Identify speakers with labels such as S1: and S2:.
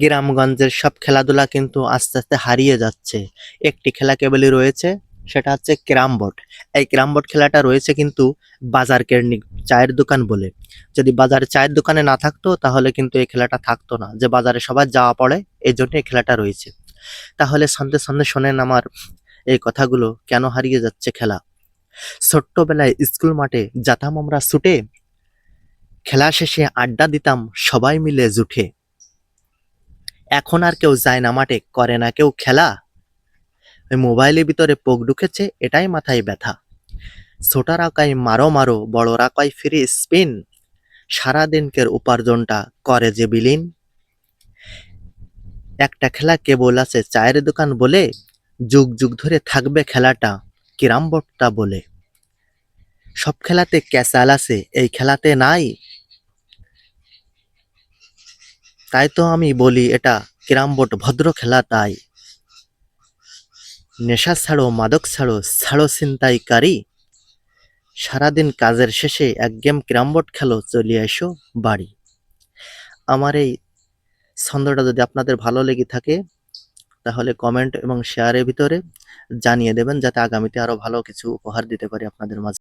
S1: গ্রামগঞ্জের সব খেলাধুলা কিন্তু আস্তে আস্তে হারিয়ে যাচ্ছে। একটি খেলা কেবলই রয়েছে, সেটা হচ্ছে ক্যারাম বোর্ড। এই ক্যারাম বোর্ড খেলাটা রয়েছে কিন্তু বাজার কেন্দ্রিক, চায়ের দোকান বলে। যদি বাজারে চায়ের দোকানে না থাকতো তাহলে কিন্তু এই খেলাটা থাকতো না, যে বাজারে সবার যাওয়া পড়ে এই জন্য এই খেলাটা রয়েছে। তাহলে সন্ধে সন্ধে শোনেন আমার এই কথাগুলো, কেন হারিয়ে যাচ্ছে খেলা। ছোট্টবেলায় স্কুল মাঠে যেতাম আমরা ছুটে, খেলা শেষে আড্ডা দিতাম সবাই মিলে জুটে। এখন আর কেউ যায় না মাঠে, করে না কেউ খেলা। ওই মোবাইলের ভিতরে পোক ঢুকেছে, এটাই মাথায় ব্যথা। ছোটারা কয় মারো মারো, বড়রা কয় ফ্রি স্পিন, সারাদিনকের উপার্জনটা করে যে বিলীন। একটা খেলা কেবল আছে চায়ের দোকান বলে, যুগ যুগ ধরে থাকবে খেলাটা ক্যারাম বোর্ডটা বলে। সব খেলাতে ক্যাচাল আছে, এই খেলাতে নাই। তাই তো আমি বলি এটা ক্যারাম বোর্ড ভদ্র খেলা তাই। নেশা ছাড়ো, মাদক ছাড়ো, ছাড়ো ছিনতাইকারী, সারাদিন কাজের শেষে এক গেম ক্যারাম বোর্ড খেলো, চলে এসো বাড়ি। আমার এই ছন্দটা যদি আপনাদের ভালো লেগে থাকে তাহলে কমেন্ট এবং শেয়ারের ভিতরে জানিয়ে দেবেন, যাতে আগামীতে আরো ভালো কিছু উপহার দিতে পারি আপনাদের মাঝে।